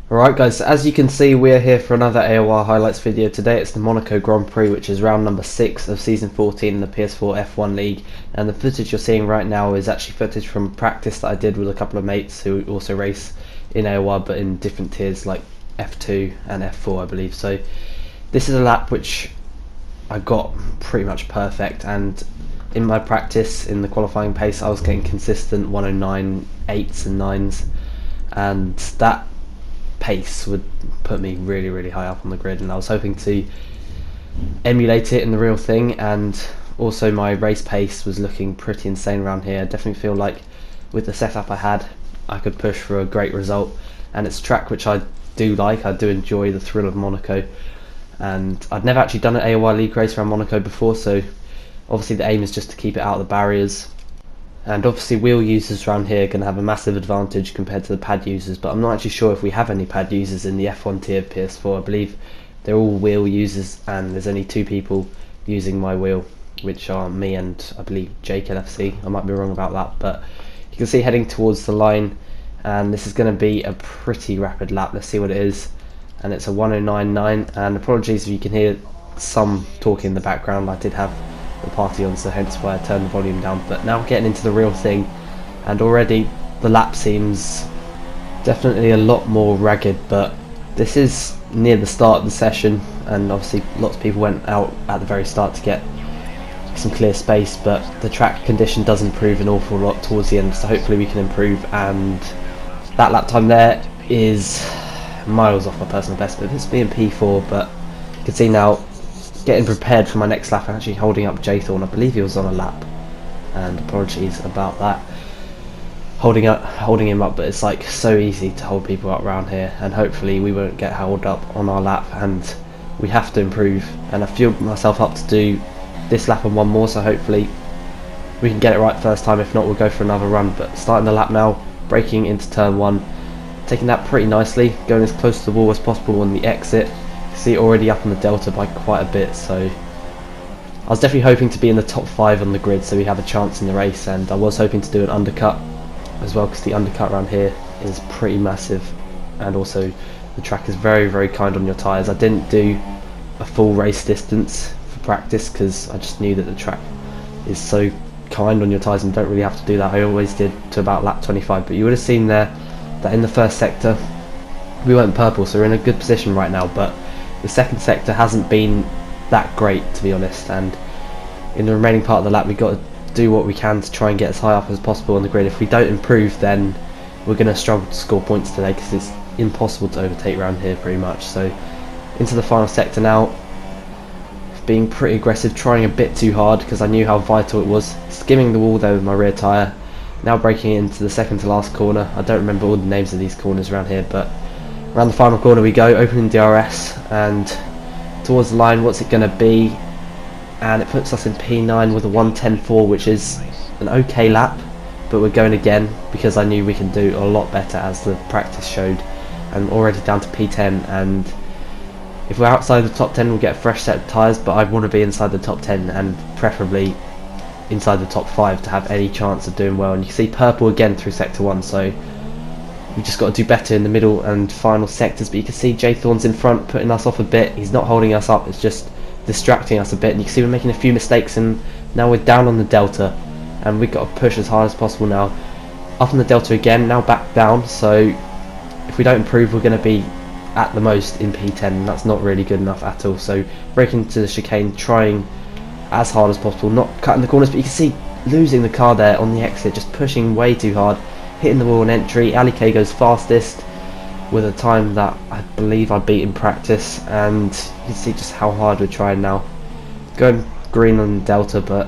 Alright guys, so as you can see we are here for another AOR highlights video. Today it's the Monaco Grand Prix, which is round number 6 of season 14 in the PS4 F1 League, and the footage you're seeing right now is actually footage from practice that I did with a couple of mates who also race in AOR but in different tiers like F2 and F4 I believe. So this is a lap which I got pretty much perfect, and in my practice in the qualifying pace I was getting consistent 109 8s and 9s, and that pace would put me really high up on the grid, and I was hoping to emulate it in the real thing. And also my race pace was looking pretty insane around here. I definitely feel like with the setup I had I could push for a great result, and it's a track which I do like. I do enjoy the thrill of Monaco, and I'd never actually done an AOR League race around Monaco before, so obviously the aim is just to keep it out of the barriers. And obviously wheel users around here are going to have a massive advantage compared to the pad users, but I'm not actually sure if we have any pad users in the F1 tier of PS4. I believe they're all wheel users, and there's only 2 people using my wheel, which are me and I believe Jake LFC. I might be wrong about that, but you can see heading towards the line, and this is going to be a pretty rapid lap. Let's see what it is, and it's a 109.9, and apologies if you can hear some talking in the background. I did have the party on, so hence why I turned the volume down. But now getting into the real thing, and already the lap seems definitely a lot more ragged, but this is near the start of the session, and obviously lots of people went out at the very start to get some clear space, but the track condition does improve an awful lot towards the end, so hopefully we can improve. And that lap time there is miles off my personal best, but it's being P4. But you can see now, getting prepared for my next lap, I'm actually holding up Jaythorn. I believe he was on a lap, and apologies about that, holding him up, but it's like so easy to hold people up around here, and hopefully we won't get held up on our lap, and we have to improve. And I fueled myself up to do this lap and one more, so hopefully we can get it right first time. If not, we'll go for another run. But starting the lap now, braking into turn 1, taking that pretty nicely, going as close to the wall as possible on the exit. See, already up on the delta by quite a bit, so I was definitely hoping to be in the top 5 on the grid so we have a chance in the race. And I was hoping to do an undercut as well, because the undercut around here is pretty massive, and also the track is very kind on your tyres. I didn't do a full race distance for practice because I just knew that the track is so kind on your tyres and don't really have to do that. I always did to about lap 25, but you would have seen there that in the first sector we went purple, so we're in a good position right now. But the second sector hasn't been that great, to be honest, and in the remaining part of the lap we've got to do what we can to try and get as high up as possible on the grid. If we don't improve, then we're going to struggle to score points today, because it's impossible to overtake around here pretty much. So into the final sector now, being pretty aggressive, trying a bit too hard because I knew how vital it was, skimming the wall there with my rear tyre. Now braking into the second to last corner. I don't remember all the names of these corners around here, but around the final corner we go, opening DRS, and towards the line, what's it going to be? And it puts us in P9 with a 1:10.4, which is an okay lap, but we're going again because I knew we can do a lot better, as the practice showed. I'm already down to P10, and if we're outside the top 10 we'll get a fresh set of tyres, but I want to be inside the top 10 and preferably inside the top 5 to have any chance of doing well. And you can see purple again through sector 1, so we just got to do better in the middle and final sectors. But you can see Jaythorn's in front, putting us off a bit. He's not holding us up, it's just distracting us a bit, and you can see we're making a few mistakes, and now we're down on the delta, and we've got to push as hard as possible now. Up on the delta again, now back down, so if we don't improve we're going to be at the most in P10, and that's not really good enough at all. So braking into the chicane, trying as hard as possible, not cutting the corners, but you can see losing the car there on the exit, just pushing way too hard, hitting the wall on entry. Ali K goes fastest with a time that I believe I beat in practice, and you can see just how hard we're trying now. Going green on the delta, but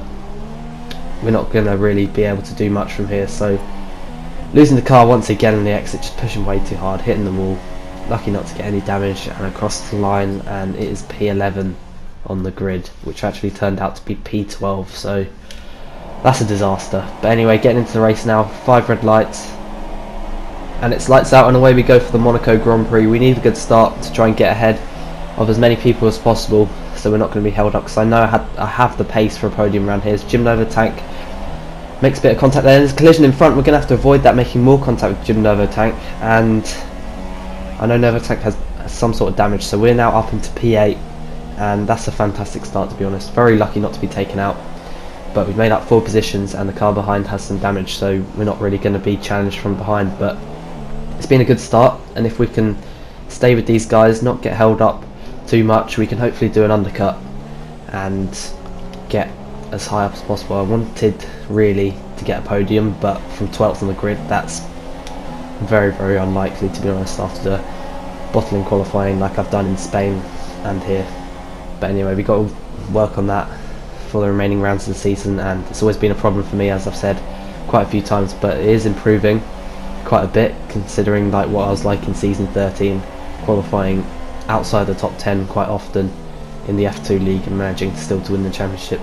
we're not going to really be able to do much from here. So losing the car once again on the exit, just pushing way too hard, hitting the wall, lucky not to get any damage, and across the line, and it is P11 on the grid, which actually turned out to be P12, so that's a disaster. But anyway, getting into the race now, 5 red lights, and it's lights out and away we go for the Monaco Grand Prix. We need a good start to try and get ahead of as many people as possible, so we're not going to be held up, because I know I have the pace for a podium around here. It's Jim Nova Tank makes a bit of contact there, there's a collision in front. We're going to have to avoid that, making more contact with Jim Nova Tank, and I know Nevertech has some sort of damage, so we're now up into P8, and that's a fantastic start, to be honest. Very lucky not to be taken out, but we've made up 4 positions, and the car behind has some damage, so we're not really going to be challenged from behind. But it's been a good start, and if we can stay with these guys, not get held up too much, we can hopefully do an undercut and get as high up as possible. I wanted really to get a podium, but from 12th on the grid, that's very, very unlikely, to be honest, after the bottling qualifying like I've done in Spain and here. But anyway, we've got to work on that for the remaining rounds of the season, and it's always been a problem for me, as I've said quite a few times, but it is improving quite a bit, considering like what I was like in season 13, qualifying outside the top 10 quite often in the F2 league and managing still to win the championship.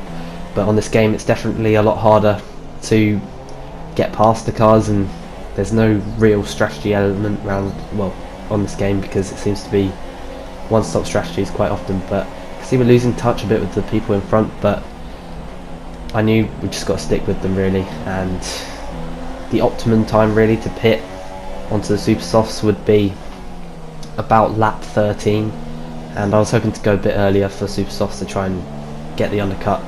But on this game it's definitely a lot harder to get past the cars, and there's no real strategy element around, well, on this game, because it seems to be one-stop strategies quite often. But you can see we're losing touch a bit with the people in front, but I knew we just got to stick with them really, and the optimum time really to pit onto the super softs would be about lap 13, and I was hoping to go a bit earlier for super softs to try and get the undercut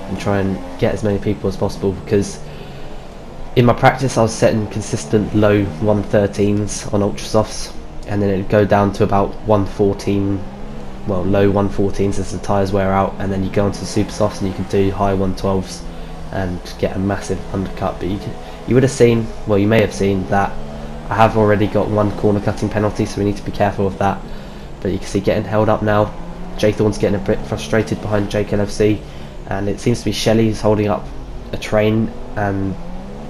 and try and get as many people as possible, because in my practice I was setting consistent low 113s on ultra softs, and then it would go down to about 114, well, low 114s as the tyres wear out, and then you go onto the super softs and you can do high 112s and get a massive undercut. But you would have seen, well, you may have seen that I have already got 1 corner cutting penalty, so we need to be careful of that. But you can see getting held up now. Jay Thorne's getting a bit frustrated behind Jake LFC, and it seems to be Shelley who's holding up a train, and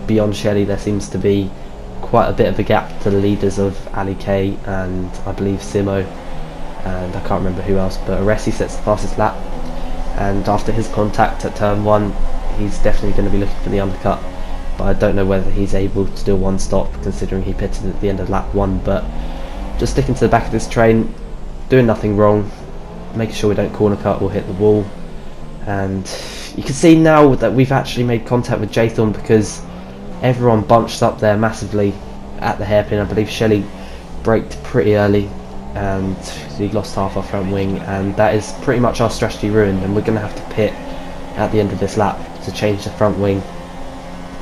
beyond Shelley there seems to be quite a bit of a gap to the leaders of Ali K and I believe Simo, and I can't remember who else, but Aresi sets the fastest lap, and after his contact at turn 1 he's definitely going to be looking for the undercut, but I don't know whether he's able to do one stop considering he pitted at the end of lap 1. But just sticking to the back of this train, doing nothing wrong, making sure we don't corner cut or hit the wall. And you can see now that we've actually made contact with Jaythorn, because everyone bunched up there massively at the hairpin. I believe Shelley braked pretty early and he lost half our front wing, and that is pretty much our strategy ruined, and we're going to have to pit at the end of this lap to change the front wing.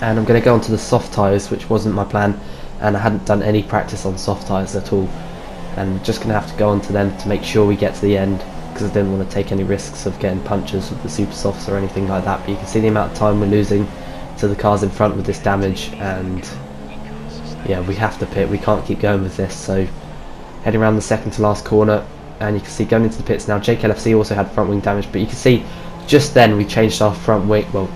And I'm going to go onto the soft tyres, which wasn't my plan, and I hadn't done any practice on soft tyres at all, and just going to have to go onto them to make sure we get to the end, because I didn't want to take any risks of getting punctures with the super softs or anything like that. But you can see the amount of time we're losing to the cars in front with this damage, and yeah, we have to pit. We can't keep going with this. So heading around the second to last corner, and you can see going into the pits now, Jake LFC also had front wing damage, but you can see just then we changed our front wing, well,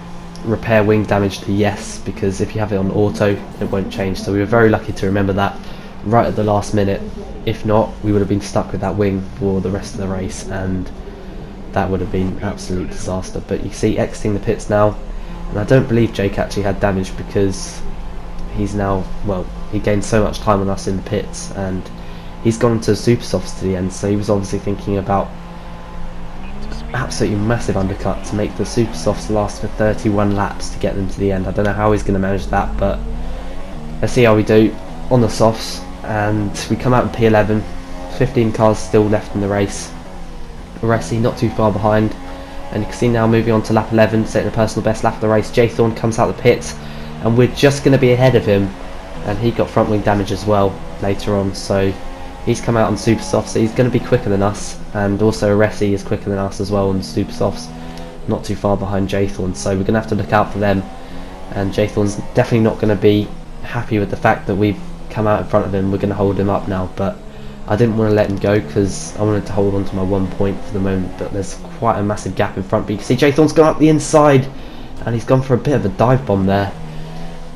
repair wing damage to yes, because if you have it on auto it won't change. So we were very lucky to remember that right at the last minute. If not, we would have been stuck with that wing for the rest of the race, and that would have been an absolute disaster. But you see exiting the pits now, and I don't believe Jake actually had damage, because he's now, well, he gained so much time on us in the pits, and he's gone to super softs to the end, so he was obviously thinking about absolutely massive undercut to make the super softs last for 31 laps to get them to the end. I don't know how he's going to manage that, but let's see how we do on the softs. And we come out in P11, 15 cars still left in the race. Resi not too far behind, and you can see now moving on to lap 11, setting a personal best lap of the race. Jay Thorne comes out the pits, and we're just going to be ahead of him, and he got front wing damage as well later on, so he's come out on super softs, so he's going to be quicker than us, and also Resi is quicker than us as well on the super softs, not too far behind Jay Thorne, so we're going to have to look out for them. And Jay Thorne's definitely not going to be happy with the fact that we've come out in front of him. We're going to hold him up now, but I didn't want to let him go because I wanted to hold on to my 1 point for the moment, but there's quite a massive gap in front. But you can see Jay Thorne's gone up the inside, and he's gone for a bit of a dive bomb there,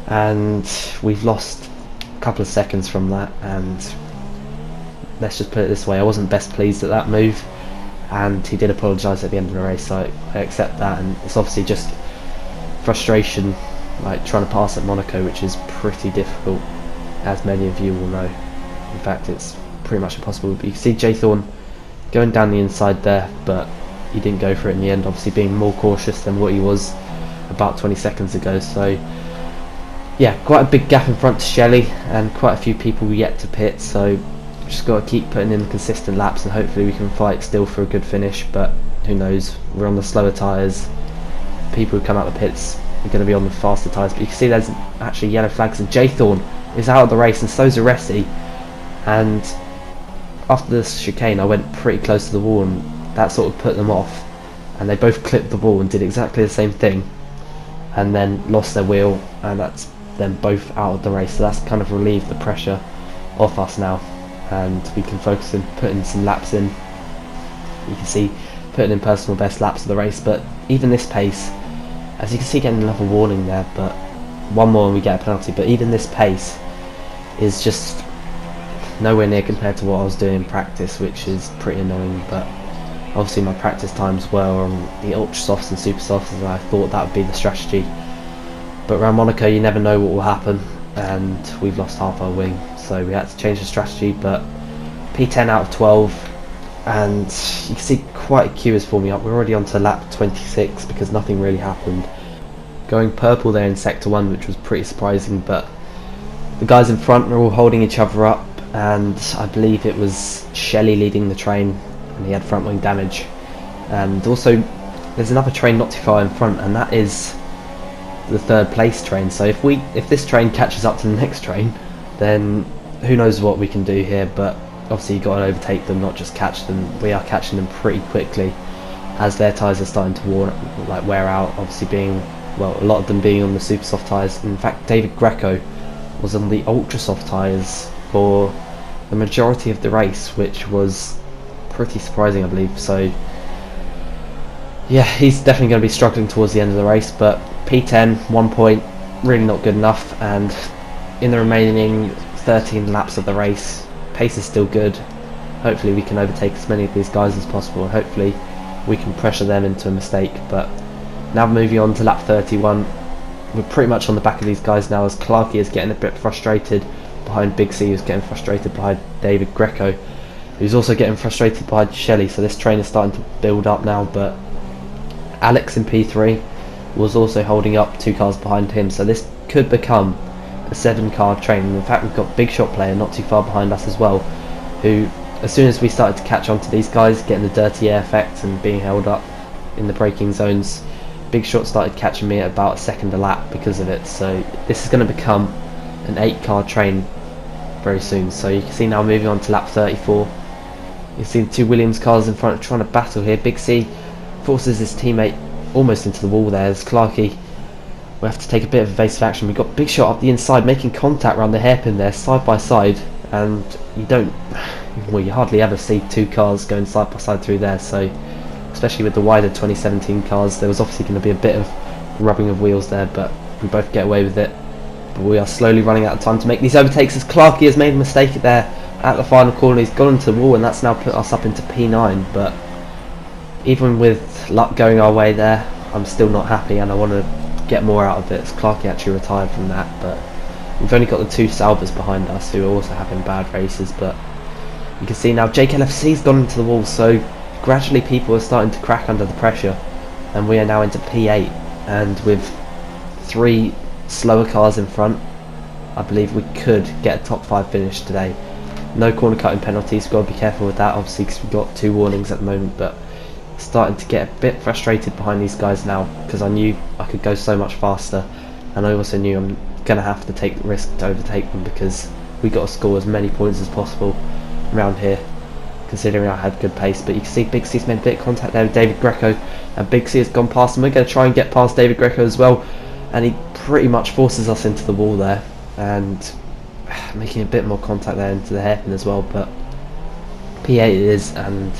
and we've lost a couple of seconds from that. And let's just put it this way, I wasn't best pleased at that move, and he did apologise at the end of the race, so I accept that. And it's obviously just frustration, like trying to pass at Monaco, which is pretty difficult, as many of you will know. In fact, it's pretty much impossible. But you can see Jay Thorne going down the inside there, but he didn't go for it in the end, obviously being more cautious than what he was about 20 seconds ago. So yeah, quite a big gap in front to Shelley, and quite a few people yet to pit, so Just got to keep putting in consistent laps and hopefully we can fight still for a good finish, but who knows, we're on the slower tyres. People who come out the pits are going to be on the faster tyres, but you can see there's actually yellow flags and Jaythorn is out of the race and so's Aresi. And after this chicane I went pretty close to the wall and that sort of put them off, and they both clipped the wall and did exactly the same thing and then lost their wheel, and that's them both out of the race, so that's kind of relieved the pressure off us now and we can focus on putting some laps in. You can see putting in personal best laps of the race, but even this pace, as you can see, getting another warning there, but one more and we get a penalty, but even this pace is just nowhere near compared to what I was doing in practice, which is pretty annoying. But obviously my practice times were on the ultra softs and super softs, and I thought that would be the strategy, but around Monaco you never know what will happen, and we've lost half our wing, so we had to change the strategy. But P10 out of 12, and you can see quite a queue is forming up. We're already on to lap 26 because nothing really happened. Going purple there in sector 1, which was pretty surprising, but the guys in front were all holding each other up, and I believe it was Shelley leading the train and he had front wing damage. And also there's another train not too far in front, and that is the third place train, so if this train catches up to the next train, then who knows what we can do here. But obviously you've got to overtake them, not just catch them. We are catching them pretty quickly as their tyres are starting to wear out, obviously being, well, a lot of them being on the super soft tyres. In fact, David Greco was on the ultra soft tyres for the majority of the race, which was pretty surprising, I believe. So yeah, he's definitely going to be struggling towards the end of the race. But P10, 1 point, really not good enough, and in the remaining 13 laps of the race, pace is still good. Hopefully we can overtake as many of these guys as possible, and hopefully we can pressure them into a mistake. But now moving on to lap 31, we're pretty much on the back of these guys now, as Clarkey is getting a bit frustrated behind Big C, who's getting frustrated behind David Greco, who's also getting frustrated behind Shelley. So this train is starting to build up now, but Alex in P3 was also holding up 2 cars behind him, so this could become a 7-car train. And in fact we've got Big Shot player not too far behind us as well, who as soon as we started to catch on to these guys, getting the dirty air effect and being held up in the braking zones, Big Shot started catching me at about a second a lap because of it. So this is going to become an 8-car train very soon. So you can see now moving on to lap 34, you see the 2 Williams cars in front trying to battle here. Big C forces his teammate almost into the wall there as Clarkey we have to take a bit of evasive action. We've got Big Shot up the inside making contact around the hairpin there, side by side, and you hardly ever see 2 cars going side by side through there. So especially with the wider 2017 cars, there was obviously going to be a bit of rubbing of wheels there, but we both get away with it. But we are slowly running out of time to make these overtakes as Clarkey has made a mistake there at the final corner. He's gone into the wall, and that's now put us up into P9. But even with luck going our way there, I'm still not happy, and I want to get more out of it, as Clarkey actually retired from that. But we've only got the 2 Salvers behind us who are also having bad races. But you can see now JKLFC's gone into the wall, so gradually people are starting to crack under the pressure, and we are now into P8, and with 3 slower cars in front, I believe we could get a top 5 finish today. No corner cutting penalties, we've got to be careful with that obviously because we've got 2 warnings at the moment. But starting to get a bit frustrated behind these guys now, because I knew I could go so much faster, and I also knew I'm going to have to take the risk to overtake them, because we got to score as many points as possible around here, considering I had good pace. But you can see Big C's made a bit of contact there with David Greco, and Big C has gone past him. We're going to try and get past David Greco as well, and he pretty much forces us into the wall there, and making a bit more contact there into the hairpin as well. But P8 it is, and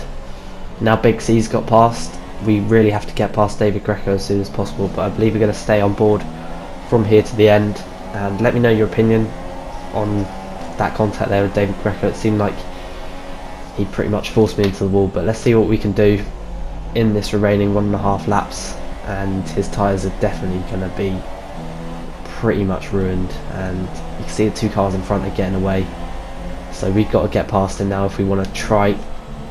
now Big C's got past. We really have to get past David Greco as soon as possible, but I believe we're going to stay on board from here to the end. And let me know your opinion on that contact there with David Greco. It seemed like he pretty much forced me into the wall, but let's see what we can do in this remaining 1.5 laps. And his tyres are definitely going to be pretty much ruined, and you can see the 2 cars in front are getting away, so we've got to get past him now if we want to try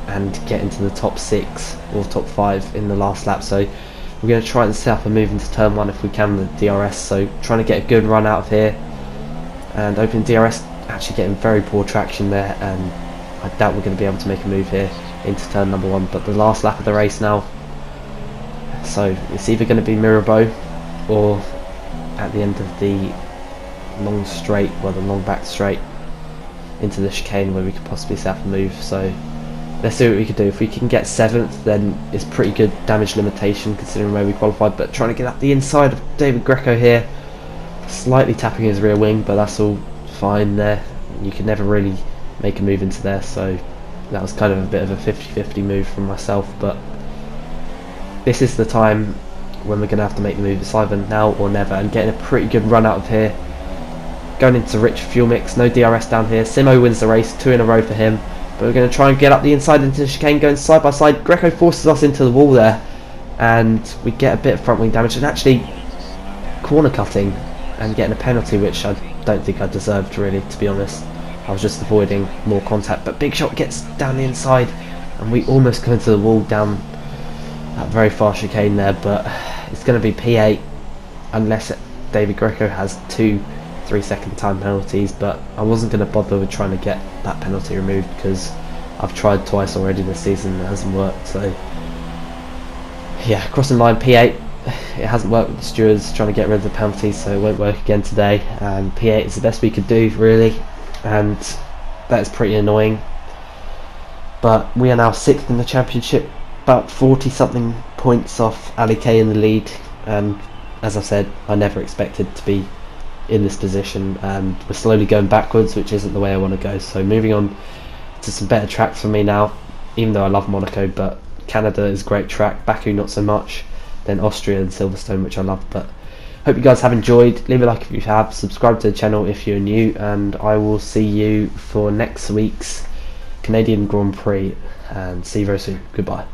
and get into the top 6 or top 5 in the last lap. So we're going to try and set up a move into turn 1 if we can with the DRS, so trying to get a good run out of here, and opening DRS actually getting very poor traction there, and I doubt we're going to be able to make a move here into turn number 1, but the last lap of the race now, so it's either going to be Mirabeau or at the end of the long straight, well, the long back straight into the chicane where we could possibly set up a move. So let's see what we can do. If we can get 7th, then it's pretty good damage limitation considering where we qualified, but trying to get up the inside of David Greco here, slightly tapping his rear wing, but that's all fine there. You can never really make a move into there, so that was kind of a bit of a 50-50 move from myself, but this is the time when we're going to have to make the move. It's either now or never, and getting a pretty good run out of here, going into rich fuel mix, no DRS down here. Simo wins the race, 2 in a row for him, but we're going to try and get up the inside into the chicane, going side by side. Greco forces us into the wall there, and we get a bit of front wing damage, and actually corner cutting and getting a penalty, which I don't think I deserved really, to be honest. I was just avoiding more contact, but Big Shot gets down the inside and we almost go into the wall down that very far chicane there, but it's going to be P8 unless David Greco has 2 3-second time penalties, but I wasn't going to bother with trying to get that penalty removed because I've tried twice already this season and it hasn't worked. So yeah, crossing line P8. It hasn't worked with the stewards trying to get rid of the penalties, so it won't work again today, and P8 is the best we could do really, and that is pretty annoying. But we are now 6th in the championship, about 40 something points off Ali K in the lead, and as I said, I never expected to be in this position, and we're slowly going backwards, which isn't the way I want to go. So moving on to some better tracks for me now, even though I love Monaco, but Canada is a great track, Baku not so much, then Austria and Silverstone, which I love. But hope you guys have enjoyed. Leave a like if you have, subscribe to the channel if you're new, and I will see you for next week's Canadian Grand Prix, and see you very soon. Goodbye.